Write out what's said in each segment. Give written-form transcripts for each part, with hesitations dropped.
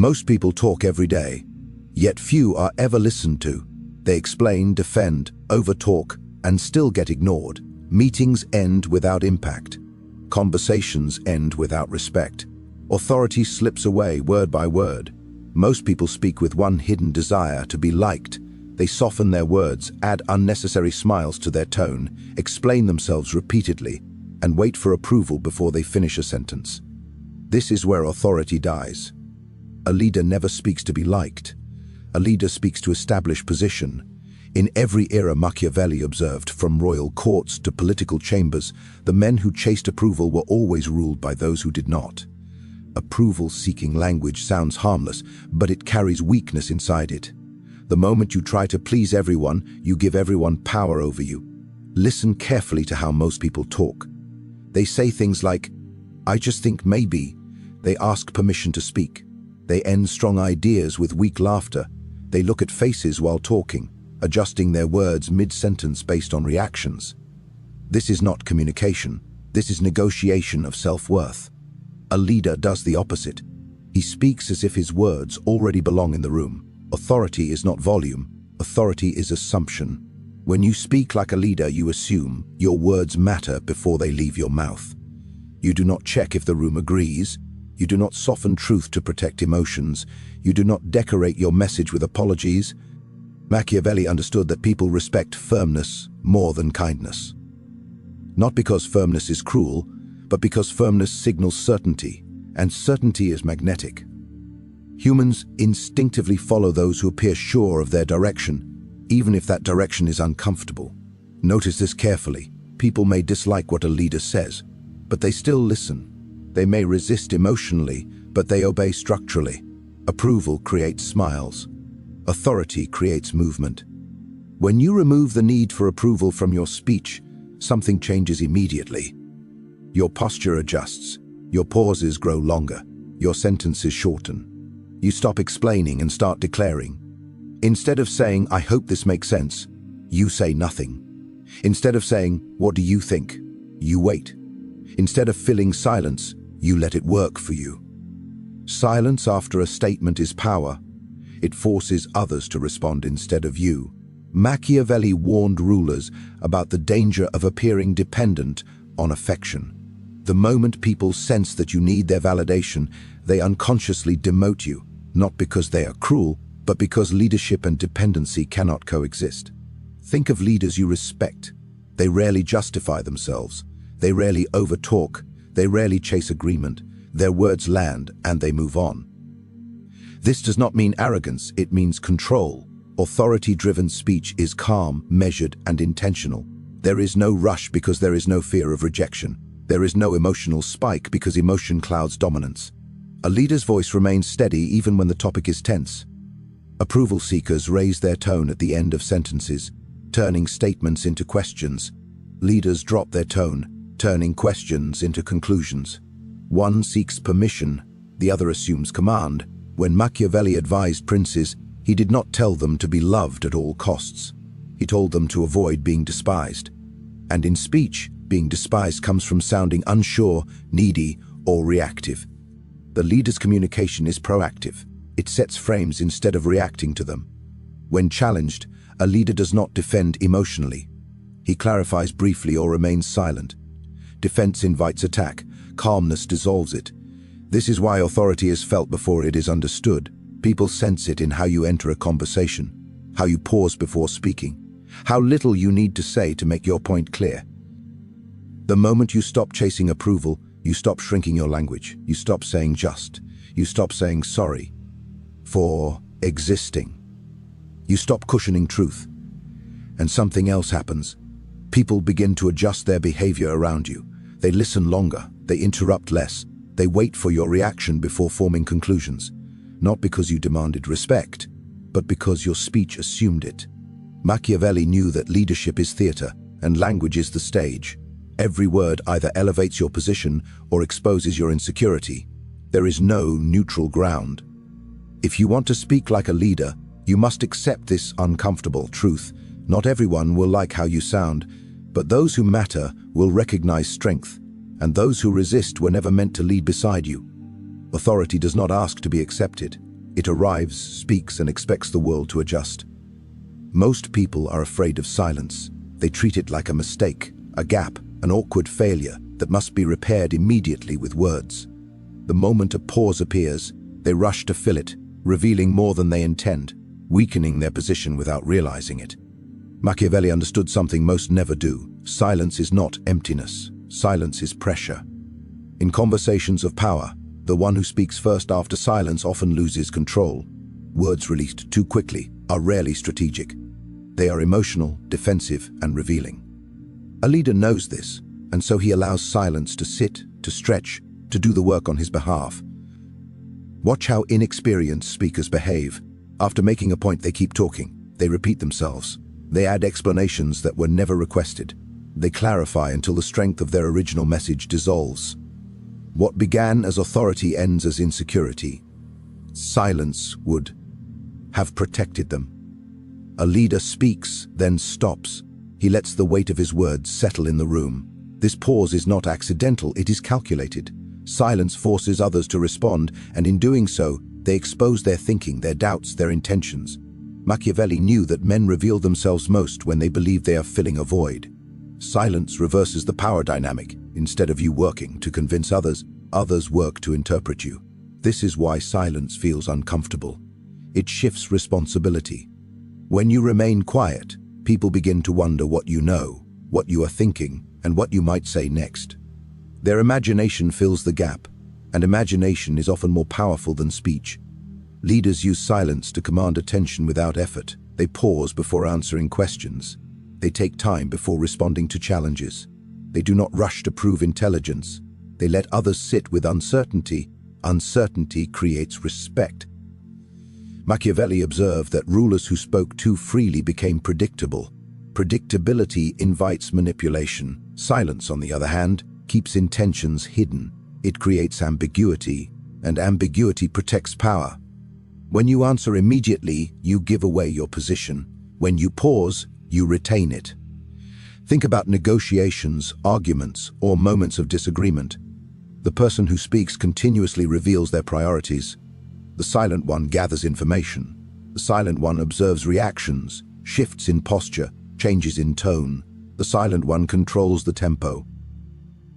Most people talk every day, yet few are ever listened to. They explain, defend, overtalk, and still get ignored. Meetings end without impact. Conversations end without respect. Authority slips away word by word. Most people speak with one hidden desire: to be liked. They soften their words, add unnecessary smiles to their tone, explain themselves repeatedly, and wait for approval before they finish a sentence. This is where authority dies. A leader never speaks to be liked. A leader speaks to establish position. In every era, Machiavelli observed, from royal courts to political chambers, the men who chased approval were always ruled by those who did not. Approval-seeking language sounds harmless, but it carries weakness inside it. The moment you try to please everyone, you give everyone power over you. Listen carefully to how most people talk. They say things like, "I just think maybe." They ask permission to speak. They end strong ideas with weak laughter. They look at faces while talking, adjusting their words mid-sentence based on reactions. This is not communication. This is negotiation of self-worth. A leader does the opposite. He speaks as if his words already belong in the room. Authority is not volume. Authority is assumption. When you speak like a leader, you assume your words matter before they leave your mouth. You do not check if the room agrees. You do not soften truth to protect emotions. You do not decorate your message with apologies. Machiavelli understood that people respect firmness more than kindness. Not because firmness is cruel, but because firmness signals certainty, and certainty is magnetic. Humans instinctively follow those who appear sure of their direction, even if that direction is uncomfortable. Notice this carefully. People may dislike what a leader says, but they still listen. They may resist emotionally, but they obey structurally. Approval creates smiles. Authority creates movement. When you remove the need for approval from your speech, something changes immediately. Your posture adjusts. Your pauses grow longer. Your sentences shorten. You stop explaining and start declaring. Instead of saying, "I hope this makes sense," you say nothing. Instead of saying, "What do you think?" you wait. Instead of filling silence, you let it work for you. Silence after a statement is power. It forces others to respond instead of you. Machiavelli warned rulers about the danger of appearing dependent on affection. The moment people sense that you need their validation, they unconsciously demote you, not because they are cruel, but because leadership and dependency cannot coexist. Think of leaders you respect. They rarely justify themselves. They rarely overtalk. They rarely chase agreement. Their words land and they move on. This does not mean arrogance, it means control. Authority-driven speech is calm, measured, and intentional. There is no rush because there is no fear of rejection. There is no emotional spike because emotion clouds dominance. A leader's voice remains steady even when the topic is tense. Approval seekers raise their tone at the end of sentences, turning statements into questions. Leaders drop their tone, turning questions into conclusions. One seeks permission, the other assumes command. When Machiavelli advised princes, he did not tell them to be loved at all costs. He told them to avoid being despised. And in speech, being despised comes from sounding unsure, needy, or reactive. The leader's communication is proactive. It sets frames instead of reacting to them. When challenged, a leader does not defend emotionally. He clarifies briefly or remains silent. Defense invites attack. Calmness dissolves it. This is why authority is felt before it is understood. People sense it in how you enter a conversation, how you pause before speaking, how little you need to say to make your point clear. The moment you stop chasing approval, you stop shrinking your language. You stop saying just. You stop saying sorry for existing. You stop cushioning truth. And something else happens. People begin to adjust their behavior around you. They listen longer. They interrupt less. They wait for your reaction before forming conclusions. Not because you demanded respect, but because your speech assumed it. Machiavelli knew that leadership is theater and language is the stage. Every word either elevates your position or exposes your insecurity. There is no neutral ground. If you want to speak like a leader, you must accept this uncomfortable truth. Not everyone will like how you sound, but those who matter will recognize strength, and those who resist were never meant to lead beside you. Authority does not ask to be accepted. It arrives, speaks, and expects the world to adjust. Most people are afraid of silence. They treat it like a mistake, a gap, an awkward failure that must be repaired immediately with words. The moment a pause appears, they rush to fill it, revealing more than they intend, weakening their position without realizing it. Machiavelli understood something most never do. Silence is not emptiness. Silence is pressure. In conversations of power, the one who speaks first after silence often loses control. Words released too quickly are rarely strategic. They are emotional, defensive, and revealing. A leader knows this, and so he allows silence to sit, to stretch, to do the work on his behalf. Watch how inexperienced speakers behave. After making a point, they keep talking. They repeat themselves. They add explanations that were never requested. They clarify until the strength of their original message dissolves. What began as authority ends as insecurity. Silence would have protected them. A leader speaks, then stops. He lets the weight of his words settle in the room. This pause is not accidental, it is calculated. Silence forces others to respond, and in doing so, they expose their thinking, their doubts, their intentions. Machiavelli knew that men reveal themselves most when they believe they are filling a void. Silence reverses the power dynamic. Instead of you working to convince others, others work to interpret you. This is why silence feels uncomfortable. It shifts responsibility. When you remain quiet, people begin to wonder what you know, what you are thinking, and what you might say next. Their imagination fills the gap, and imagination is often more powerful than speech. Leaders use silence to command attention without effort. They pause before answering questions. They take time before responding to challenges. They do not rush to prove intelligence. They let others sit with uncertainty. Uncertainty creates respect. Machiavelli observed that rulers who spoke too freely became predictable. Predictability invites manipulation. Silence, on the other hand, keeps intentions hidden. It creates ambiguity, and ambiguity protects power. When you answer immediately, you give away your position. When you pause, you retain it. Think about negotiations, arguments, or moments of disagreement. The person who speaks continuously reveals their priorities. The silent one gathers information. The silent one observes reactions, shifts in posture, changes in tone. The silent one controls the tempo.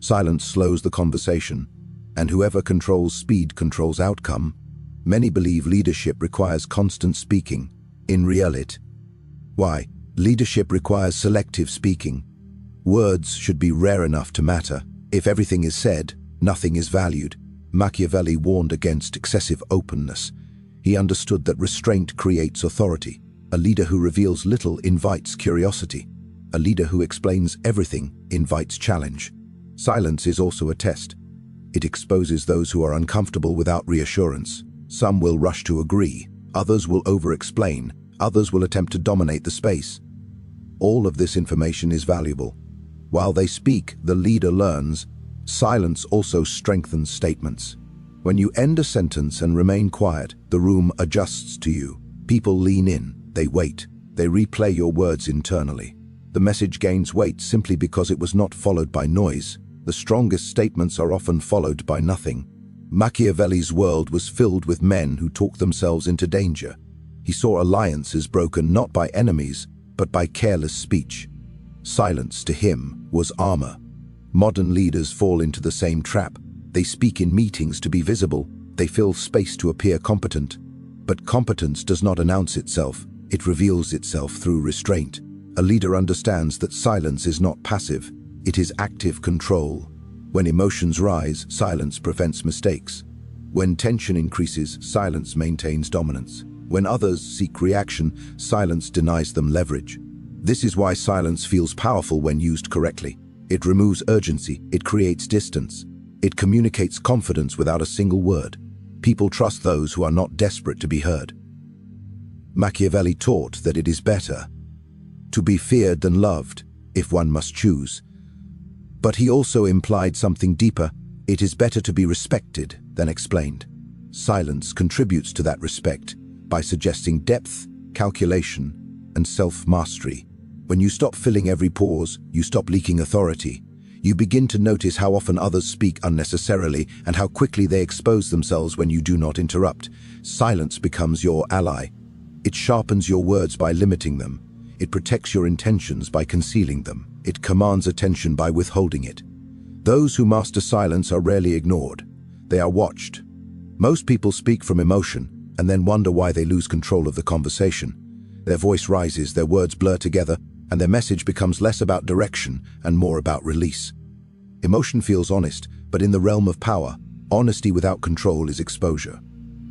Silence slows the conversation, and whoever controls speed controls outcome. Many believe leadership requires constant speaking. In reality, why? Leadership requires selective speaking. Words should be rare enough to matter. If everything is said, nothing is valued. Machiavelli warned against excessive openness. He understood that restraint creates authority. A leader who reveals little invites curiosity. A leader who explains everything invites challenge. Silence is also a test. It exposes those who are uncomfortable without reassurance. Some will rush to agree, others will over-explain, others will attempt to dominate the space. All of this information is valuable. While they speak, the leader learns. Silence also strengthens statements. When you end a sentence and remain quiet, the room adjusts to you. People lean in, they wait, they replay your words internally. The message gains weight simply because it was not followed by noise. The strongest statements are often followed by nothing. Machiavelli's world was filled with men who talked themselves into danger. He saw alliances broken not by enemies, but by careless speech. Silence to him was armor. Modern leaders fall into the same trap. They speak in meetings to be visible. They fill space to appear competent. But competence does not announce itself. It reveals itself through restraint. A leader understands that silence is not passive. It is active control. When emotions rise, silence prevents mistakes. When tension increases, silence maintains dominance. When others seek reaction, silence denies them leverage. This is why silence feels powerful when used correctly. It removes urgency, it creates distance. It communicates confidence without a single word. People trust those who are not desperate to be heard. Machiavelli taught that it is better to be feared than loved, if one must choose. But he also implied something deeper. It is better to be respected than explained. Silence contributes to that respect by suggesting depth, calculation, and self-mastery. When you stop filling every pause, you stop leaking authority. You begin to notice how often others speak unnecessarily and how quickly they expose themselves when you do not interrupt. Silence becomes your ally. It sharpens your words by limiting them. It protects your intentions by concealing them. It commands attention by withholding it. Those who master silence are rarely ignored. They are watched. Most people speak from emotion and then wonder why they lose control of the conversation. Their voice rises, their words blur together, and their message becomes less about direction and more about release. Emotion feels honest, but in the realm of power, honesty without control is exposure.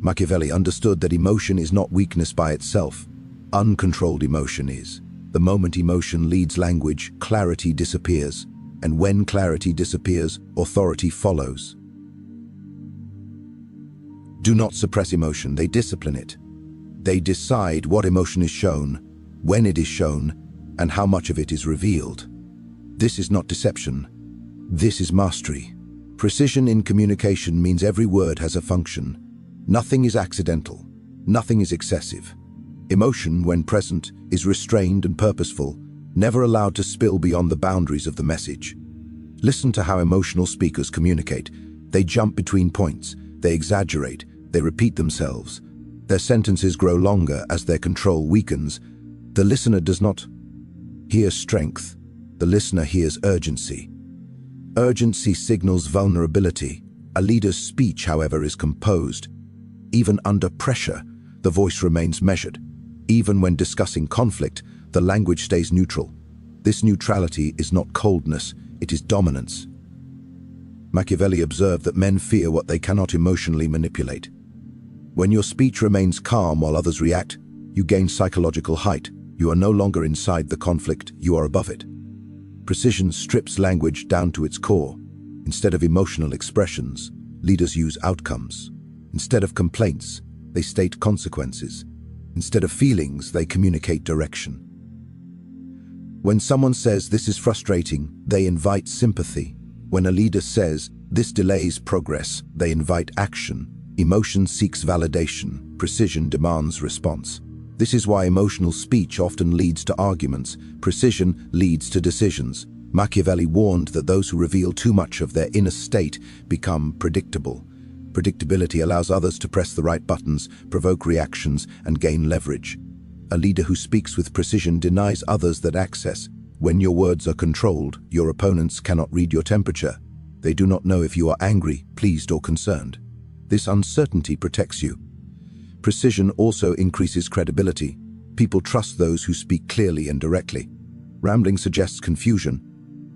Machiavelli understood that emotion is not weakness by itself. Uncontrolled emotion is. The moment emotion leads language, clarity disappears. And when clarity disappears, authority follows. Do not suppress emotion, they discipline it. They decide what emotion is shown, when it is shown, and how much of it is revealed. This is not deception. This is mastery. Precision in communication means every word has a function. Nothing is accidental. Nothing is excessive. Emotion, when present, is restrained and purposeful, never allowed to spill beyond the boundaries of the message. Listen to how emotional speakers communicate. They jump between points. They exaggerate. They repeat themselves. Their sentences grow longer as their control weakens. The listener does not hear strength. The listener hears urgency. Urgency signals vulnerability. A leader's speech, however, is composed. Even under pressure, the voice remains measured. Even when discussing conflict, the language stays neutral. This neutrality is not coldness, it is dominance. Machiavelli observed that men fear what they cannot emotionally manipulate. When your speech remains calm while others react, you gain psychological height. You are no longer inside the conflict, you are above it. Precision strips language down to its core. Instead of emotional expressions, leaders use outcomes. Instead of complaints, they state consequences. Instead of feelings, they communicate direction. When someone says, "This is frustrating," they invite sympathy. When a leader says, "This delays progress," they invite action. Emotion seeks validation. Precision demands response. This is why emotional speech often leads to arguments. Precision leads to decisions. Machiavelli warned that those who reveal too much of their inner state become predictable. Predictability allows others to press the right buttons, provoke reactions, and gain leverage. A leader who speaks with precision denies others that access. When your words are controlled, your opponents cannot read your temperature. They do not know if you are angry, pleased, or concerned. This uncertainty protects you. Precision also increases credibility. People trust those who speak clearly and directly. Rambling suggests confusion.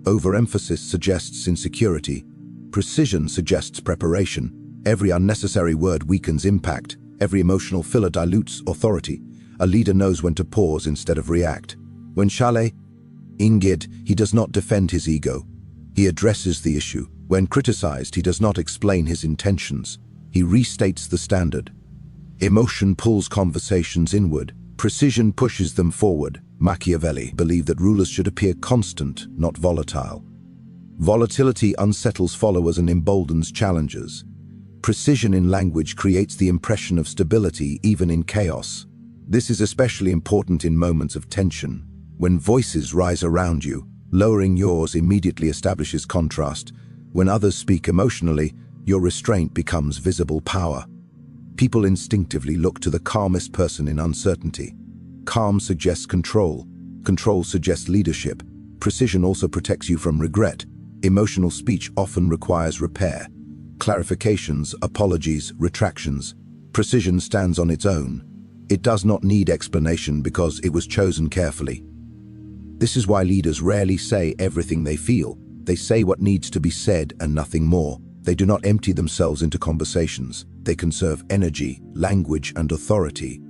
Overemphasis suggests insecurity. Precision suggests preparation. Every unnecessary word weakens impact. Every emotional filler dilutes authority. A leader knows when to pause instead of react. When Chalet Ingid, he does not defend his ego. He addresses the issue. When criticized, he does not explain his intentions. He restates the standard. Emotion pulls conversations inward. Precision pushes them forward. Machiavelli believed that rulers should appear constant, not volatile. Volatility unsettles followers and emboldens challengers. Precision in language creates the impression of stability even in chaos. This is especially important in moments of tension. When voices rise around you, lowering yours immediately establishes contrast. When others speak emotionally, your restraint becomes visible power. People instinctively look to the calmest person in uncertainty. Calm suggests control. Control suggests leadership. Precision also protects you from regret. Emotional speech often requires repair. Clarifications, apologies, retractions. Precision stands on its own. It does not need explanation because it was chosen carefully. This is why leaders rarely say everything they feel. They say what needs to be said and nothing more. They do not empty themselves into conversations. They conserve energy, language, and authority.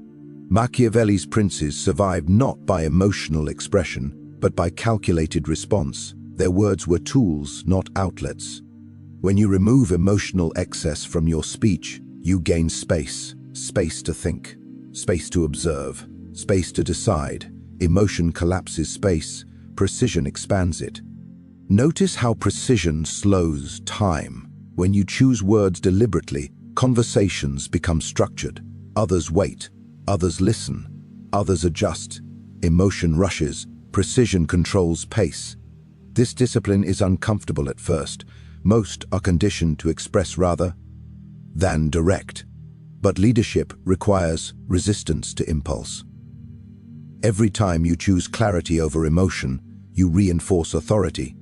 Machiavelli's princes survived not by emotional expression, but by calculated response. Their words were tools, not outlets. When you remove emotional excess from your speech, you gain space. Space to think, space to observe, space to decide. Emotion collapses space, precision expands it. Notice how precision slows time. When you choose words deliberately, conversations become structured. Others wait, others listen, others adjust. Emotion rushes, precision controls pace. This discipline is uncomfortable at first. Most are conditioned to express rather than direct. But leadership requires resistance to impulse. Every time you choose clarity over emotion, you reinforce authority.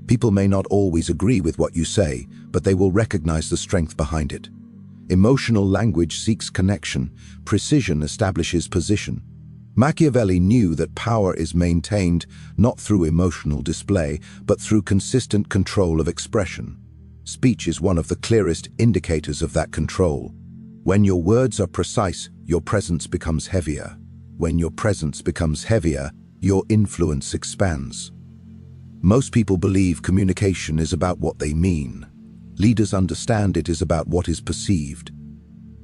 People may not always agree with what you say, but they will recognize the strength behind it. Emotional language seeks connection. Precision establishes position. Machiavelli knew that power is maintained not through emotional display, but through consistent control of expression. Speech is one of the clearest indicators of that control. When your words are precise, your presence becomes heavier. When your presence becomes heavier, your influence expands. Most people believe communication is about what they mean. Leaders understand it is about what is perceived.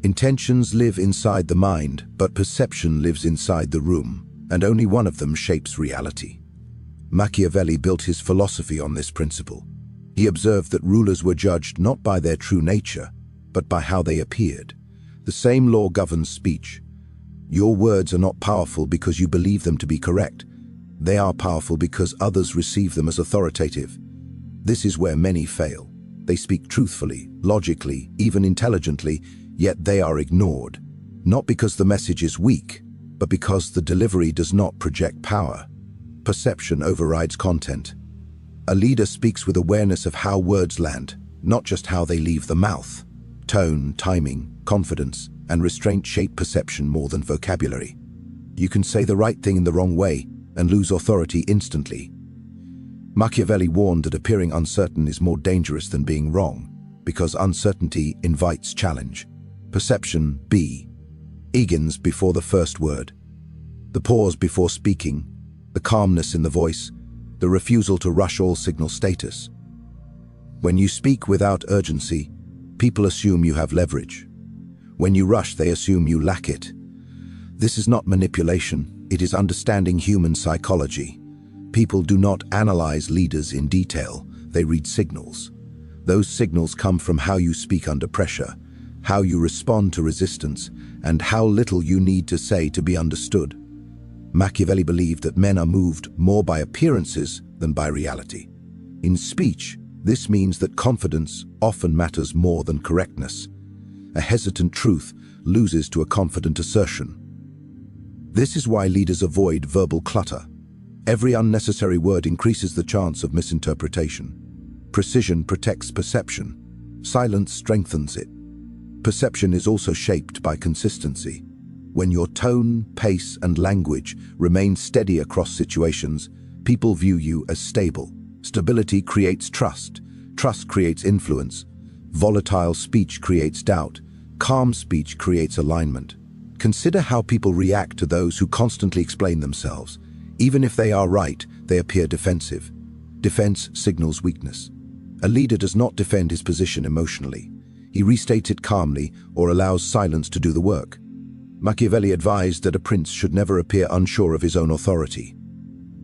Intentions live inside the mind, but perception lives inside the room, and only one of them shapes reality. Machiavelli built his philosophy on this principle. He observed that rulers were judged not by their true nature, but by how they appeared. The same law governs speech. Your words are not powerful because you believe them to be correct. They are powerful because others receive them as authoritative. This is where many fail. They speak truthfully, logically, even intelligently, yet they are ignored. Not because the message is weak, but because the delivery does not project power. Perception overrides content. A leader speaks with awareness of how words land, not just how they leave the mouth. Tone, timing, confidence, and restraint shape perception more than vocabulary. You can say the right thing in the wrong way and lose authority instantly. Machiavelli warned that appearing uncertain is more dangerous than being wrong, because uncertainty invites challenge. Perception B. Eagons before the first word. The pause before speaking, the calmness in the voice, the refusal to rush all signal status. When you speak without urgency, people assume you have leverage. When you rush, they assume you lack it. This is not manipulation, it is understanding human psychology. People do not analyze leaders in detail, they read signals. Those signals come from how you speak under pressure, how you respond to resistance, and how little you need to say to be understood. Machiavelli believed that men are moved more by appearances than by reality. In speech, this means that confidence often matters more than correctness. A hesitant truth loses to a confident assertion. This is why leaders avoid verbal clutter. Every unnecessary word increases the chance of misinterpretation. Precision protects perception. Silence strengthens it. Perception is also shaped by consistency. When your tone, pace, and language remain steady across situations, people view you as stable. Stability creates trust. Trust creates influence. Volatile speech creates doubt. Calm speech creates alignment. Consider how people react to those who constantly explain themselves. Even if they are right, they appear defensive. Defense signals weakness. A leader does not defend his position emotionally. He restates it calmly or allows silence to do the work. Machiavelli advised that a prince should never appear unsure of his own authority.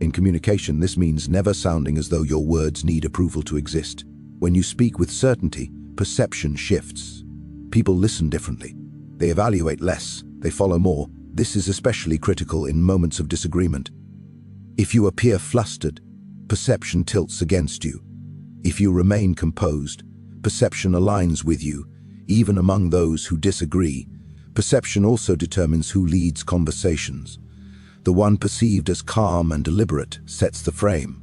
In communication, this means never sounding as though your words need approval to exist. When you speak with certainty, perception shifts. People listen differently. They evaluate less. They follow more. This is especially critical in moments of disagreement. If you appear flustered, perception tilts against you. If you remain composed, perception aligns with you, even among those who disagree. Perception also determines who leads conversations. The one perceived as calm and deliberate sets the frame.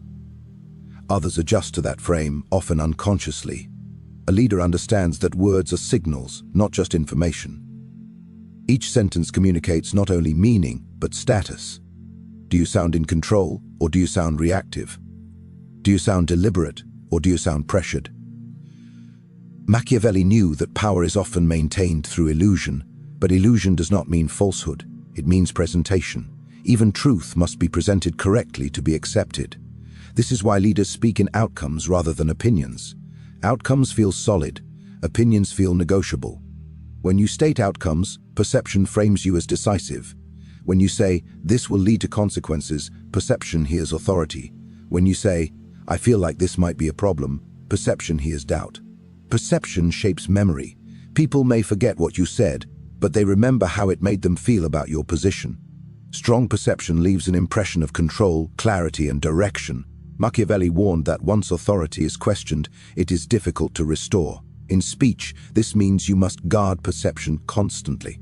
Others adjust to that frame, often unconsciously. A leader understands that words are signals, not just information. Each sentence communicates not only meaning, but status. Do you sound in control, or do you sound reactive? Do you sound deliberate, or do you sound pressured? Machiavelli knew that power is often maintained through illusion, but illusion does not mean falsehood, it means presentation. Even truth must be presented correctly to be accepted. This is why leaders speak in outcomes rather than opinions. Outcomes feel solid, opinions feel negotiable. When you state outcomes, perception frames you as decisive. When you say, "This will lead to consequences," perception hears authority. When you say, "I feel like this might be a problem," perception hears doubt. Perception shapes memory. People may forget what you said, but they remember how it made them feel about your position. Strong perception leaves an impression of control, clarity, and direction. Machiavelli warned that once authority is questioned, it is difficult to restore. In speech, this means you must guard perception constantly.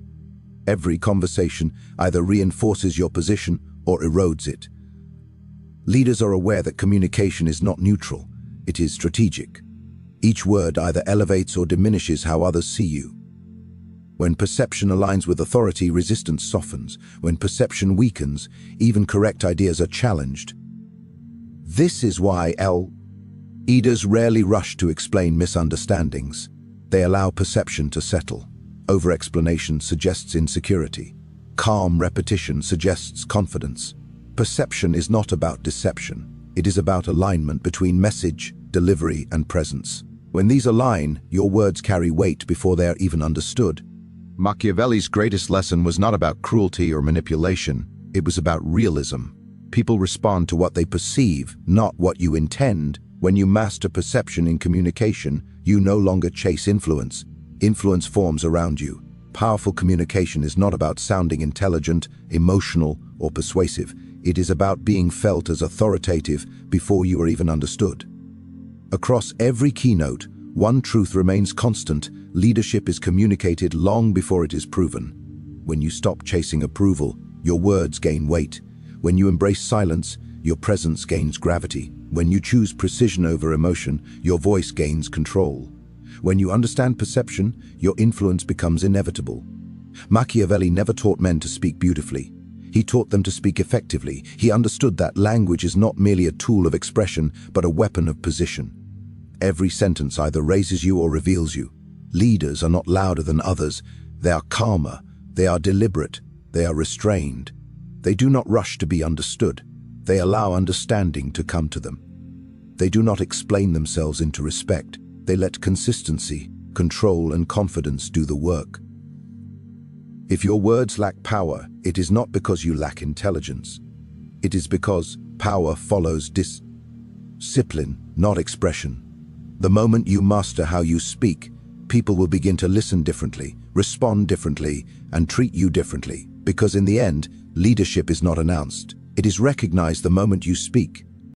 Every conversation either reinforces your position or erodes it. Leaders are aware that communication is not neutral, it is strategic. Each word either elevates or diminishes how others see you. When perception aligns with authority, resistance softens. When perception weakens, even correct ideas are challenged. This is why leaders rarely rush to explain misunderstandings. They allow perception to settle. Over-explanation suggests insecurity. Calm repetition suggests confidence. Perception is not about deception. It is about alignment between message, delivery, and presence. When these align, your words carry weight before they are even understood. Machiavelli's greatest lesson was not about cruelty or manipulation. It was about realism. People respond to what they perceive, not what you intend. When you master perception in communication, you no longer chase influence. Influence forms around you. Powerful communication is not about sounding intelligent, emotional, or persuasive. It is about being felt as authoritative before you are even understood. Across every keynote, one truth remains constant: leadership is communicated long before it is proven. When you stop chasing approval, your words gain weight. When you embrace silence, your presence gains gravity. When you choose precision over emotion, your voice gains control. When you understand perception, your influence becomes inevitable. Machiavelli never taught men to speak beautifully. He taught them to speak effectively. He understood that language is not merely a tool of expression, but a weapon of position. Every sentence either raises you or reveals you. Leaders are not louder than others. They are calmer. They are deliberate. They are restrained. They do not rush to be understood. They allow understanding to come to them. They do not explain themselves into respect. They let consistency, control, and confidence do the work. If your words lack power, it is not because you lack intelligence. It is because power follows discipline, not expression. The moment you master how you speak, people will begin to listen differently, respond differently, and treat you differently. Because in the end, leadership is not announced. It is recognized the moment you speak.